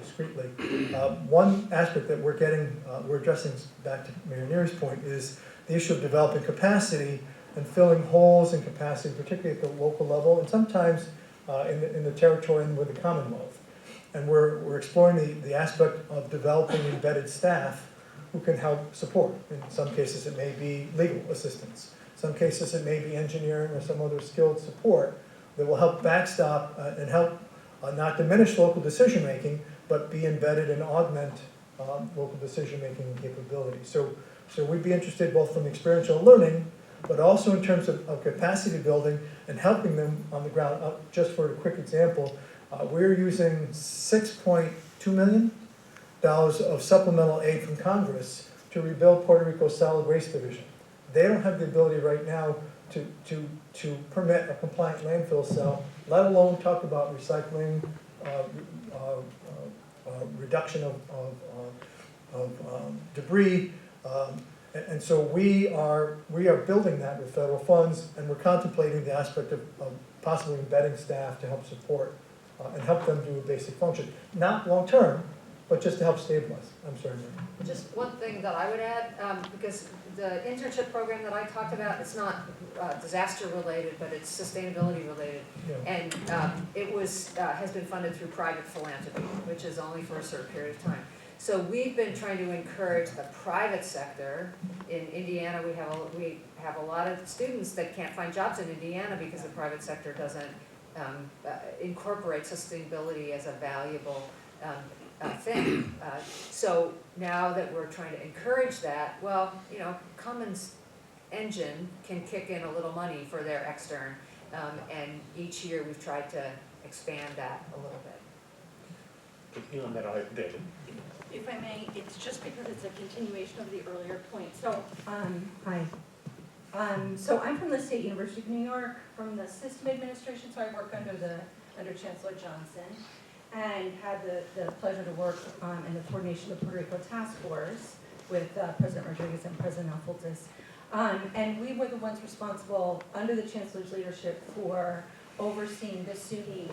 discreetly. One aspect that we're addressing, back to Mayor Neary's point, is the issue of developing capacity and filling holes in capacity, particularly at the local level, and sometimes in the territory and with the Commonwealth. And we're exploring the aspect of developing embedded staff who can help support. In some cases it may be legal assistance. Some cases it may be engineering or some other skilled support that will help backstop and help not diminish local decision making, but be embedded and augment local decision making capability. So we'd be interested both from experiential learning, but also in terms of capacity building and helping them on the ground. Just for a quick example, we're using $6.2 million of supplemental aid from Congress to rebuild Puerto Rico's solid waste division. They don't have the ability right now to permit a compliant landfill cell, let alone talk about recycling, reduction of debris. And so we are building that with federal funds, and we're contemplating the aspect of possibly embedding staff to help support and help them do a basic function. Not long term, but just to help stabilize. I'm sorry, Mary. Just one thing that I would add, because the internship program that I talked about, it's not disaster related, but it's sustainability related. Yeah. And it has been funded through private philanthropy, which is only for a certain period of time. So we've been trying to encourage the private sector. In Indiana, we have a lot of students that can't find jobs in Indiana because the private sector doesn't incorporate sustainability as a valuable thing. So now that we're trying to encourage that, well, you know, Cummins Engine can kick in a little money for their extern, and each year we've tried to expand that a little bit. David. If I may, it's just because it's a continuation of the earlier point. So, hi. So I'm from the State University of New York, from the system administration, so I work under Chancellor Johnson, and had the pleasure to work in the coordination of the Puerto Rico Task Force with President Rodriguez and President Alfoltes. And we were the ones responsible, under the Chancellor's leadership, for overseeing the SUNY,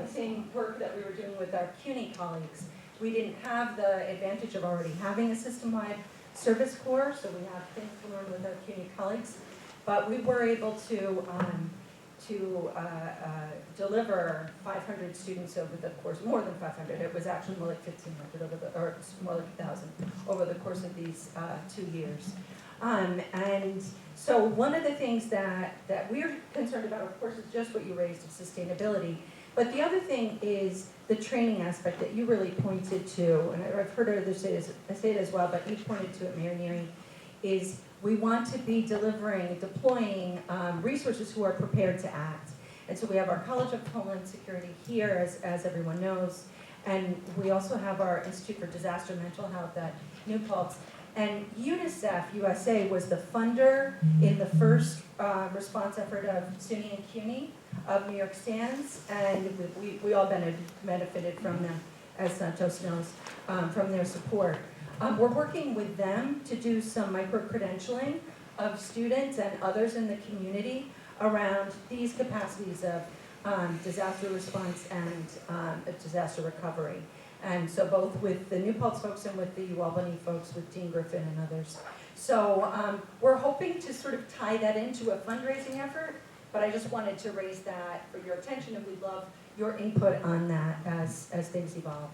the same work that we were doing with our CUNY colleagues. We didn't have the advantage of already having a system-wide service corps, so we have things to learn with our CUNY colleagues. But we were able to deliver 500 students over the course, more than 500, it was actually more like 1,500, or more like 1,000 over the course of these 2 years. And so one of the things that we're concerned about, of course, is just what you raised of sustainability. But the other thing is the training aspect that you really pointed to, and I've heard others say it as well, but you pointed to it, Mayor Neary, is we want to be deploying resources who are prepared to act. And so we have our College of Homeland Security here, as everyone knows, and we also have our Institute for Disaster Mental Health at New Paltz. And UNICEF USA was the funder in the first response effort of SUNY and CUNY of New York Stands, and we all benefited from them, as Santos knows, from their support. We're working with them to do some micro-credentialing of students and others in the community around these capacities of disaster response and disaster recovery. And so both with the New Paltz folks and with the UAlbany folks, with Dean Griffin and others. So we're hoping to sort of tie that into a fundraising effort, but I just wanted to raise that for your attention, and we'd love your input on that as things evolve.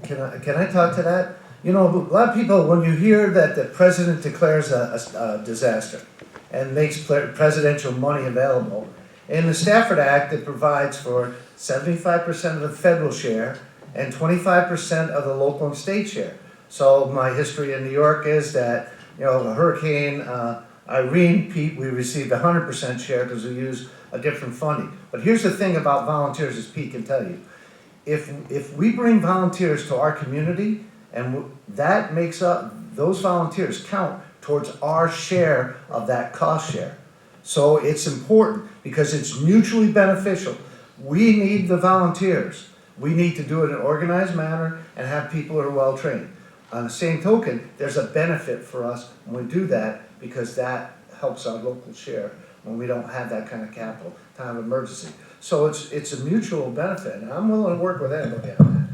Can I talk to that? You know, a lot of people, when you hear that the president declares a disaster and makes presidential money available, in the Stafford Act, it provides for 75% of the federal share and 25% of the local and state share. So my history in New York is that, you know, Hurricane Irene, Pete, we received 100% share because we used a different funding. But here's the thing about volunteers, as Pete can tell you. If we bring volunteers to our community, and that makes up, those volunteers count towards our share of that cost share. So it's important because it's mutually beneficial. We need the volunteers. We need to do it in an organized manner and have people who are well trained. On the same token, there's a benefit for us when we do that because that helps our local share when we don't have that kind of capital, time of emergency. So it's a mutual benefit, and I'm willing to work with anybody on that.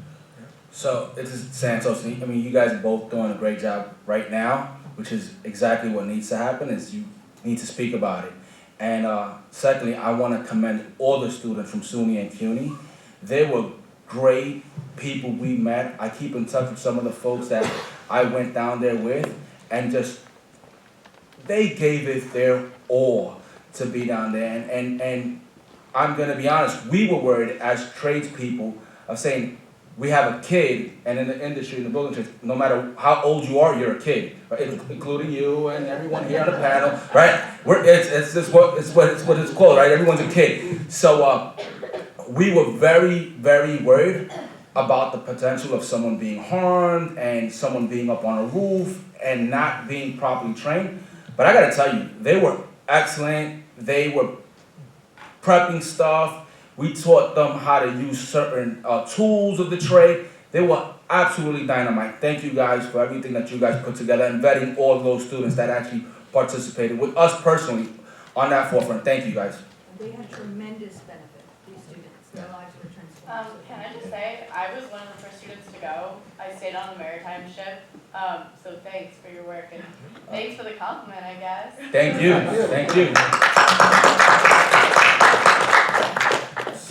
So this is Santos. I mean, you guys are both doing a great job right now, which is exactly what needs to happen. Is you need to speak about it. And secondly, I want to commend all the students from SUNY and CUNY. They were great people we met. I keep in touch with some of the folks that I went down there with, and just they gave it their all to be down there. And I'm gonna be honest, we were worried as tradespeople of saying, we have a kid, and in the industry, in the building trades, no matter how old you are, you're a kid, right? Including you and everyone here on the panel, right? It's just what it's called, right? Everyone's a kid. So we were very, very worried about the potential of someone being harmed and someone being up on a roof and not being properly trained. But I gotta tell you, they were excellent. They were prepping stuff. We taught them how to use certain tools of the trade. They were absolutely dynamite. Thank you guys for everything that you guys put together and vetting all of those students that actually participated with us personally on that forefront. Thank you guys. They had tremendous benefit, these students, their lives were transformed. Can I just say, I was one of the first students to go. I stayed on the maritime ship, so thanks for your work and thanks for the compliment, I guess. Thank you. Thank you.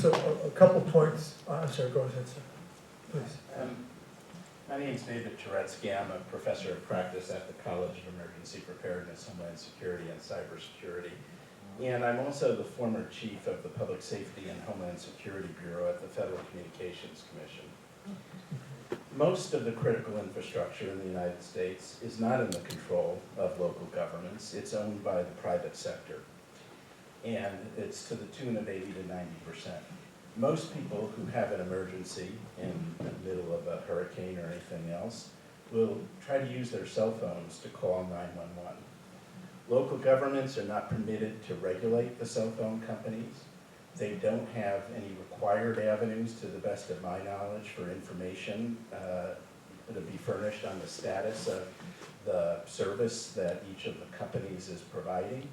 So a couple points, I'm sorry, go ahead, sir, please. My name is David Turetsky. I'm a professor of practice at the College of Emergency Preparedness, Homeland Security, and Cybersecurity. And I'm also the former chief of the Public Safety and Homeland Security Bureau at the Federal Communications Commission. Most of the critical infrastructure in the United States is not in the control of local governments. It's owned by the private sector. And it's to the tune of 80 to 90%. Most people who have an emergency in the middle of a hurricane or anything else will try to use their cell phones to call 911. Local governments are not permitted to regulate the cell phone companies. They don't have any required avenues, to the best of my knowledge, for information to be furnished on the status of the service that each of the companies is providing.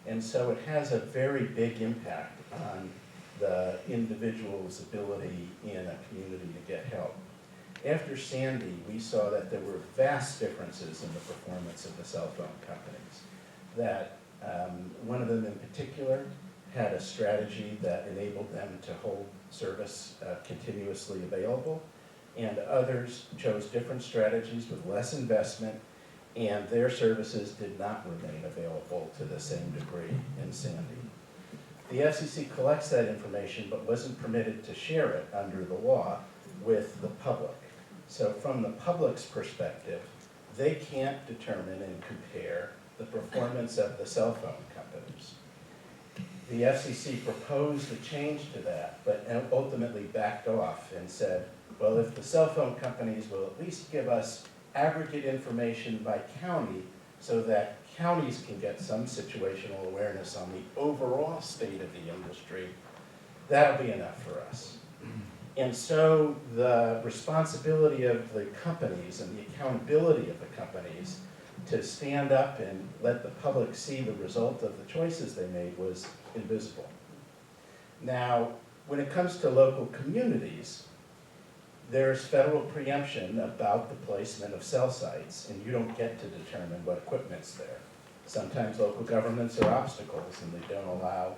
And so it has a very big impact on the individual's ability in a community to get help. After Sandy, we saw that there were vast differences in the performance of the cell phone companies. That one of them in particular had a strategy that enabled them to hold service continuously available, and others chose different strategies with less investment, and their services did not remain available to the same degree in Sandy. The FCC collects that information but wasn't permitted to share it under the law with the public. So from the public's perspective, they can't determine and compare the performance of the cell phone companies. The FCC proposed a change to that, but ultimately backed off and said, well, if the cell phone companies will at least give us aggregate information by county so that counties can get some situational awareness on the overall state of the industry, that'll be enough for us. And so the responsibility of the companies and the accountability of the companies to stand up and let the public see the result of the choices they made was invisible. Now, when it comes to local communities, there's federal preemption about the placement of cell sites, and you don't get to determine what equipment's there. Sometimes local governments are obstacles, and they don't allow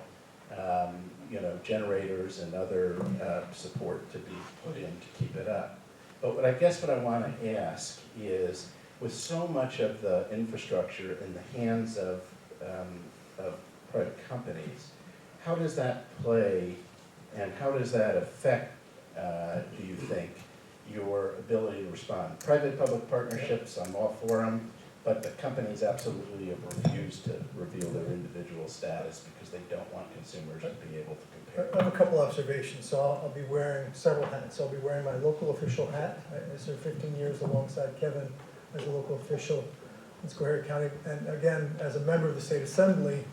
generators and other support to be put in to keep it up. But what I want to ask is, with so much of the infrastructure in the hands of private companies, how does that play, and how does that affect, do you think, your ability to respond? Private-public partnerships, I'm all for them, but the companies absolutely have refused to reveal their individual status because they don't want consumers to be able to compare. I have a couple observations. So I'll be wearing several hats. I'll be wearing my local official hat. I served 15 years alongside Kevin as a local official in Schoharie County. And again, as a member of the State Assembly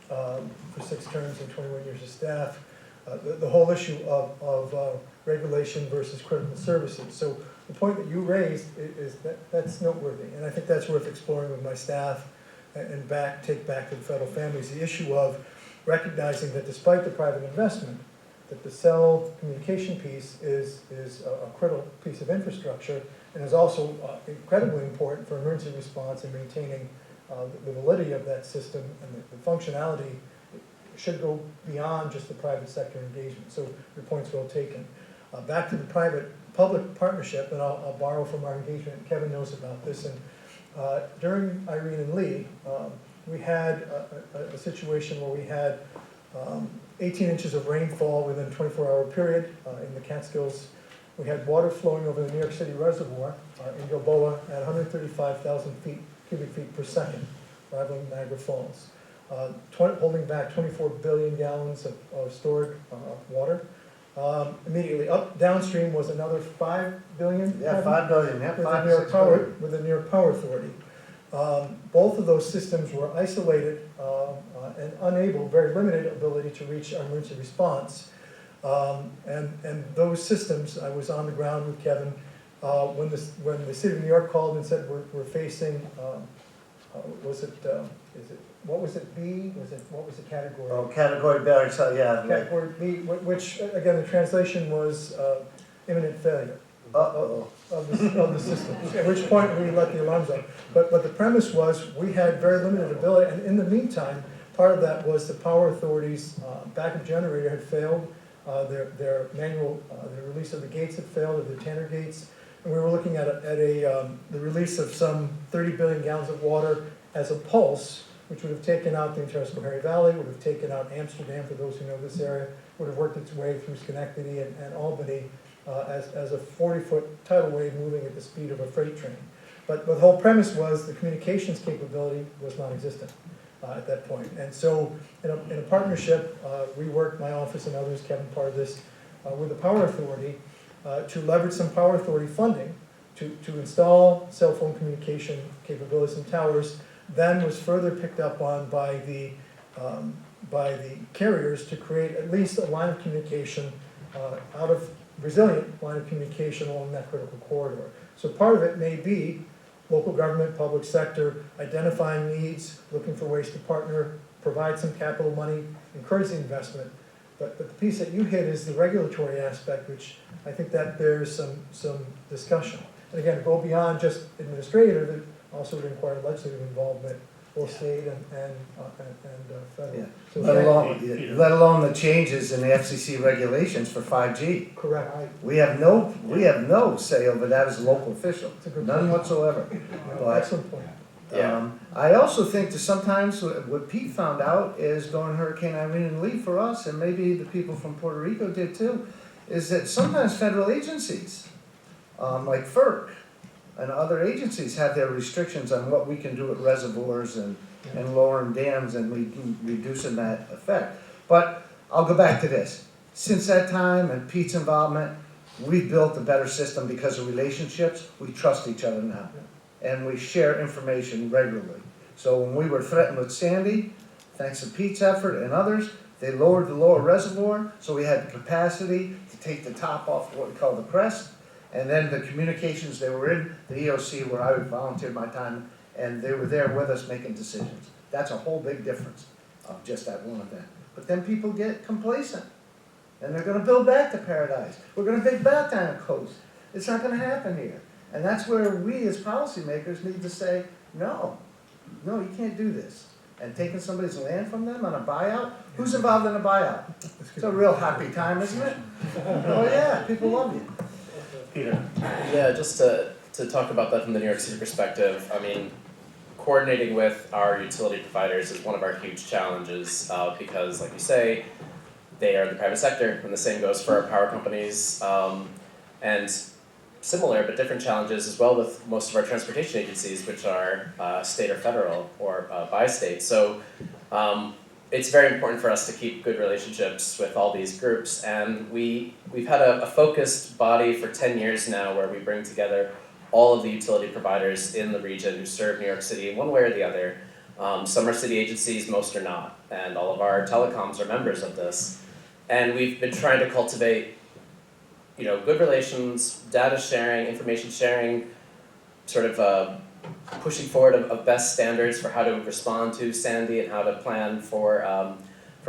for 6 terms and 21 years of staff, the whole issue of regulation versus critical services. So the point that you raised is that's noteworthy, and I think that's worth exploring with my staff and take back to the federal families, the issue of recognizing that despite the private investment, that the cell communication piece is a critical piece of infrastructure and is also incredibly important for emergency response and maintaining the validity of that system, and the functionality should go beyond just the private sector engagement. So your point's well taken. Back to the private-public partnership, and I'll borrow from our engagement, Kevin knows about this, and during Irene and Lee, we had a situation where we had 18 inches of rainfall within a 24-hour period in the Catskills. We had water flowing over the New York City reservoir in Gilboa at 135,000 cubic feet per second, rivaling Niagara Falls, holding back 24 billion gallons of stored water. Immediately downstream was another 5 billion. Yeah, 5 billion, yeah, With the 5 New to York 6 Power, billion. with the New York Power Authority. Both of those systems were isolated and unable, very limited ability to reach our emergency response. And those systems, I was on the ground with Kevin, when the city of New York called and said we're facing, what was it, B? What was the category? Oh, category better, so yeah. Category B, which, again, the translation was imminent failure Uh-oh. of the system, at which point we let the alarms up. But the premise was we had very limited ability, and in the meantime, part of that was the power authorities' backup generator had failed, their release of the gates had failed, of the Tanner gates, and we were looking at the release of some 30 billion gallons of water as a pulse, which would have taken out the entire Schoharie Valley, would have taken out Amsterdam, for those who know this area, would have worked its way through Schenectady and Albany as a 40-foot tidal wave moving at the speed of a freight train. But the whole premise was the communications capability was non-existent at that point. And so in a partnership, we worked, my office and others, Kevin part of this, with the Power Authority to leverage some Power Authority funding to install cell phone communication capabilities in towers, then was further picked up on by the carriers to create at least a line of communication resilient line of communication along that critical corridor. So part of it may be local government, public sector, identifying needs, looking for ways to partner, provide some capital money, encourage the investment. But the piece that you hit is the regulatory aspect, which I think that bears some discussion. And again, go beyond just administrative, it also would require legislative involvement, both state and federal. Yeah. So Let alone the changes in the FCC regulations for 5G. correct. We have no say over that as a local official, It's a good none point. whatsoever. But Excellent point. I also think that sometimes what Pete found out is during Hurricane Irene and Lee for us, and maybe the people from Puerto Rico did too, is that sometimes federal agencies, like FERC and other agencies, have their restrictions on what we can do at reservoirs and lowering dams and reducing that effect. But I'll go back to this. Since that time and Pete's involvement, we've built a better system because of relationships. We trust each other now. And we share information regularly. So when we were threatened with Sandy, thanks to Pete's effort and others, they lowered the lower reservoir, so we had the capacity to take the top off what we call the crest. And then the communications they were in, the EOC, where I volunteered my time, and they were there with us making decisions. That's a whole big difference of just that one event. But then people get complacent, and they're gonna build back to paradise. We're gonna build back down the coast. It's not gonna happen here. And that's where we as policymakers need to say, no, you can't do this. And taking somebody's land from them on a buyout, who's involved in a buyout? It's a real happy time, isn't it? Oh yeah, people love you. Peter? Yeah, just to talk about that from the New York City perspective, I mean, coordinating with our utility providers is one of our huge challenges because, like you say, they are the private sector, and the same goes for our power companies. And similar but different challenges as well with most of our transportation agencies, which are state or federal or by state. So it's very important for us to keep good relationships with all these groups, and we've had a focused body for 10 years now where we bring together all of the utility providers in the region who serve New York City in one way or the other. Some are city agencies, most are not, and all of our telecoms are members of this. And we've been trying to cultivate good relations, data sharing, information sharing, sort of pushing forward of best standards for how to respond to Sandy and how to plan for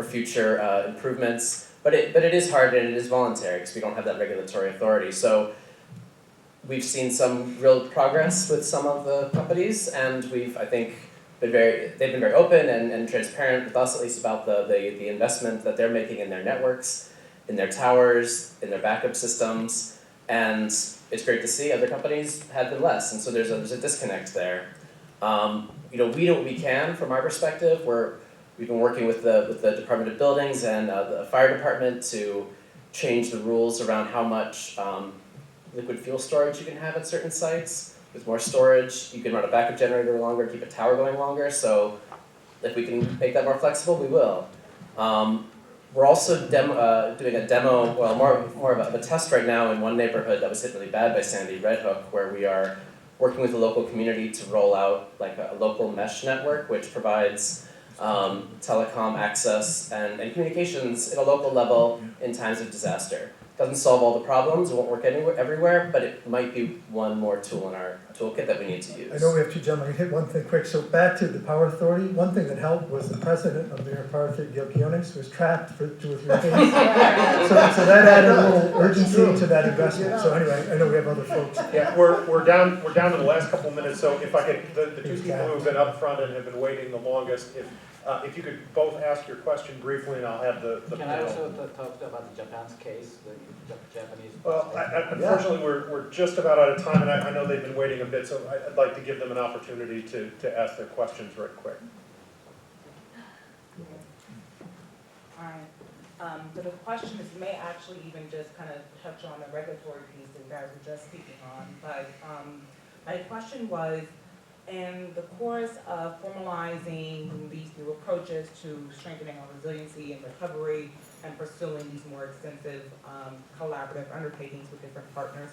future improvements. But it is hard and it is voluntary because we don't have that regulatory authority. So we've seen some real progress with some of the companies, and we've, I think, they've been very open and transparent with us, at least, about the investment that they're making in their networks, in their towers, in their backup systems, and it's great to see other companies have been less, and so there's a disconnect there. We do what we can from our perspective. We've been working with the Department of Buildings and the fire department to change the rules around how much liquid fuel storage you can have at certain sites. With more storage, you can run a backup generator longer, keep a tower going longer, so if we can make that more flexible, we will. We're also doing a demo, well, more of a test right now in one neighborhood that was hit really bad by Sandy, Red Hook, where we are working with the local community to roll out like a local mesh network, which provides telecom access and communications at a local level in times of disaster. Doesn't solve all the problems, it won't work everywhere, but it might be one more tool in our toolkit that we need to use. I know we have two gentlemen, we hit one thing quick, so back to the Power Authority, one thing that helped was the president of the Power Authority, Gail Quinones, was trapped for 2 or 3 days. So that added a little urgency to that investment, so anyway, I know we have other folks. Yeah, we're down to the last couple of minutes, so if I could, the two people who have been up front and have been waiting the longest, if you could both ask your question briefly, and I'll have the Can I panel. also talk about Japan's case, the Japanese? Well, unfortunately, we're just about out of time, and I know they've been waiting a bit, so I'd like to give them an opportunity to ask their questions very quick. Alright, so the question is, may actually even just kind of touch on the regulatory piece that you guys were just speaking on, but my question was, in the course of formalizing these new approaches to strengthening our resiliency and recovery and pursuing these more extensive collaborative undertakings with different partners,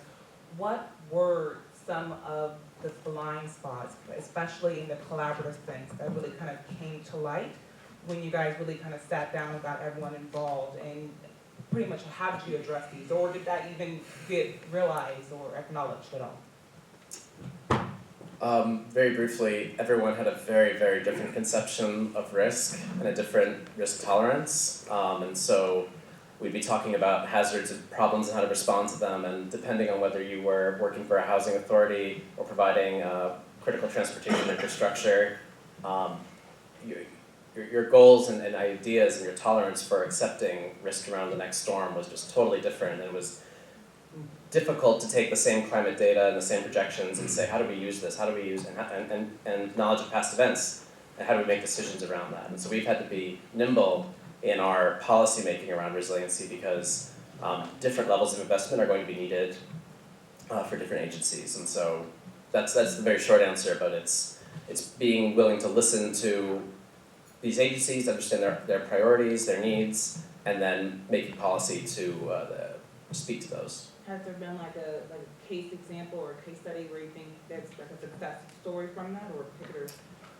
what were some of the blind spots, especially in the collaborative sense, that really kind of came to light when you guys really kind of sat down and got everyone involved, and pretty much how did you address these, or did that even get realized or acknowledged at all? Very briefly, everyone had a very, very different conception of risk and a different risk tolerance. And so we'd be talking about hazards and problems and how to respond to them. And depending on whether you were working for a housing authority or providing critical transportation infrastructure, your goals and ideas and your tolerance for accepting risk around the next storm was just totally different. And it was difficult to take the same climate data and the same projections and say, how do we use this? How do we use and knowledge of past events, and how do we make decisions around that? And so we've had to be nimble in our policy making around resiliency because different levels of investment are going to be needed for different agencies. And so that's the very short answer, but it's being willing to listen to these agencies, understand their priorities, their needs, and then making policy to speak to those. Has there been like a case example or a case study where you think that's like a success story from that, or a particular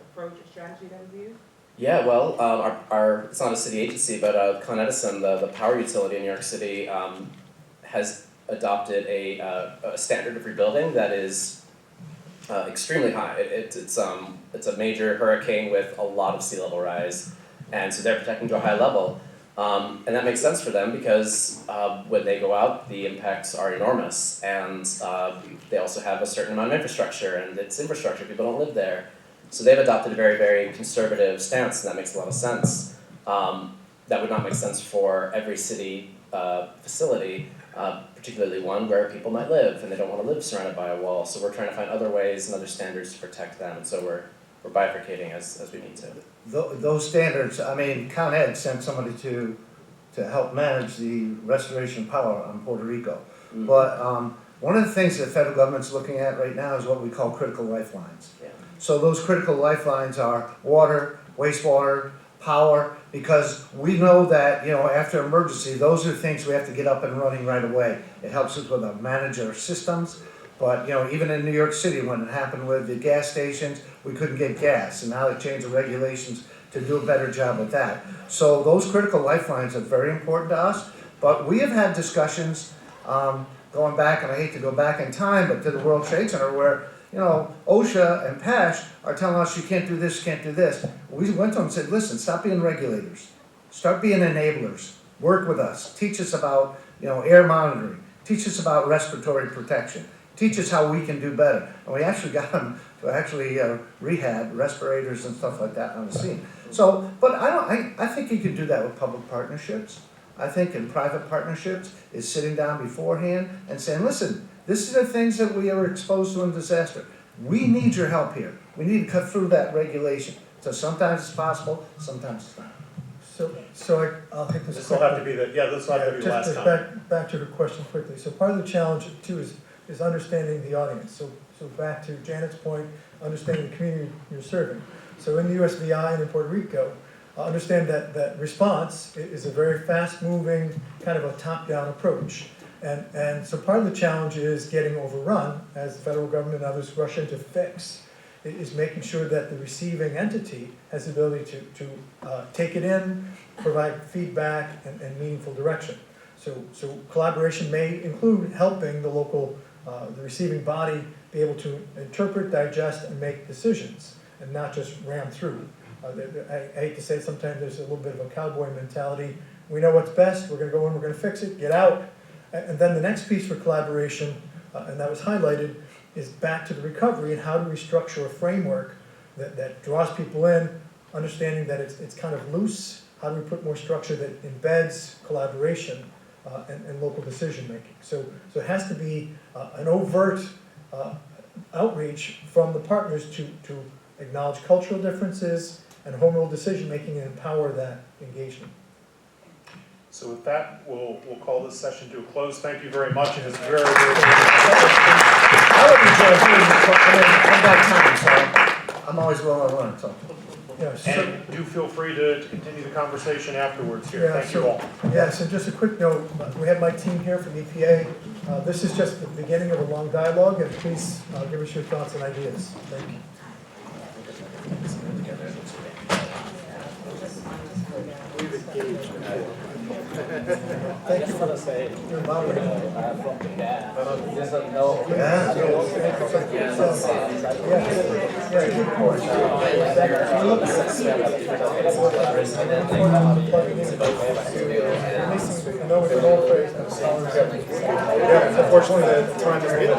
approach or strategy that was used? Yeah, well, our it's not a city agency, but Con Edison, the power utility in New York City, has adopted a standard of rebuilding that is extremely high. It's a major hurricane with a lot of sea level rise, and so they're protecting to a high level. And that makes sense for them because when they go out, the impacts are enormous, and they also have a certain amount of infrastructure, and it's infrastructure, people don't live there. So they've adopted a very, very conservative stance, and that makes a lot of sense. That would not make sense for every city facility, particularly one where people might live, and they don't want to live surrounded by a wall. So we're trying to find other ways and other standards to protect them, and so we're bifurcating as we need to. Those standards, I mean, Con Ed sent somebody to help manage the restoration power on Puerto Rico. Mm-hmm. But one of the things the federal government's looking at right now is what we call critical lifelines. Yeah. So those critical lifelines are water, wastewater, power, because we know that, after emergency, those are things we have to get up and running right away. It helps us with manage our systems. But, even in New York City, when it happened with the gas stations, we couldn't get gas, and now they changed the regulations to do a better job with that. So those critical lifelines are very important to us, but we have had discussions, going back, and I hate to go back in time, but to the World Trade Center, where, OSHA and PASH are telling us you can't do this, can't do this. We went to them and said, listen, stop being regulators. Start being enablers. work with us, teach us about, air monitoring, teach us about respiratory protection, teach us how we can do better. And we actually got them to actually rehab respirators and stuff like that on the scene. So, but I think you can do that with public partnerships. I think in private partnerships is sitting down beforehand and saying, listen, this is the things that we are exposed to in disaster. We need your help here. We need to cut through that regulation. So sometimes it's possible, sometimes it's not. So I'll take this. This will have to be this will have to be the last Just comment. back to her question quickly. So part of the challenge too is understanding the audience. So back to Janet's point, understanding the community you're serving. So in the USVI and in Puerto Rico, understand that response is a very fast-moving, kind of a top-down approach. And so part of the challenge is getting overrun, as the federal government and others rush in to fix, is making sure that the receiving entity has the ability to take it in, provide feedback and meaningful direction. So collaboration may include helping the local, the receiving body be able to interpret, digest, and make decisions, and not just ram through. I hate to say it, sometimes there's a little bit of a cowboy mentality. We know what's best, we're gonna go in, we're gonna fix it, get out. And then the next piece for collaboration, and that was highlighted, is back to the recovery and how do we structure a framework that draws people in, understanding that it's kind of loose. How do we put more structure that embeds collaboration and local decision making? So it has to be an overt outreach from the partners to acknowledge cultural differences and home rule decision making and empower that engagement. So with that, we'll call this session to a close. Thank you very much. It was very, very I would enjoy hearing you come back time, so I'm always willing to learn, so. Yeah, so, And do feel free to continue the conversation afterwards here. Yeah, Thank you all. yeah, so just a quick note, we have my team here from EPA. This is just the beginning of a long dialogue, and please give us your thoughts and ideas. Thank you. Thank you for your moderating. Unfortunately, the time is limited.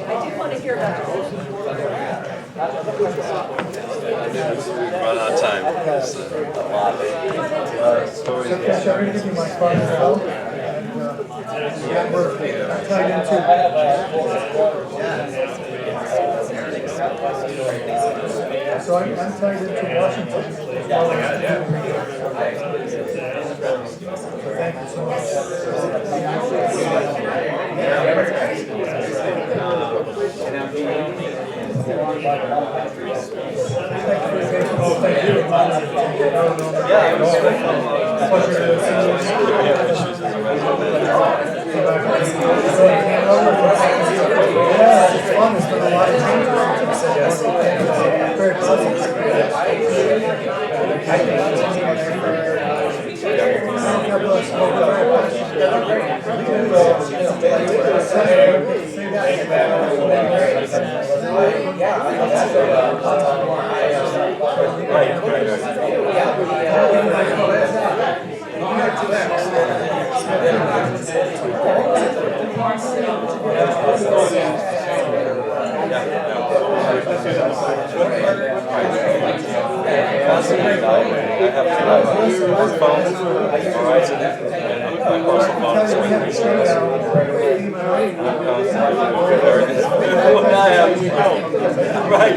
I do want to hear about Run out of time. There's a lot So I'm going to give you my card now, and we're tied into. So I'm tied into Washington. Thank you so Right.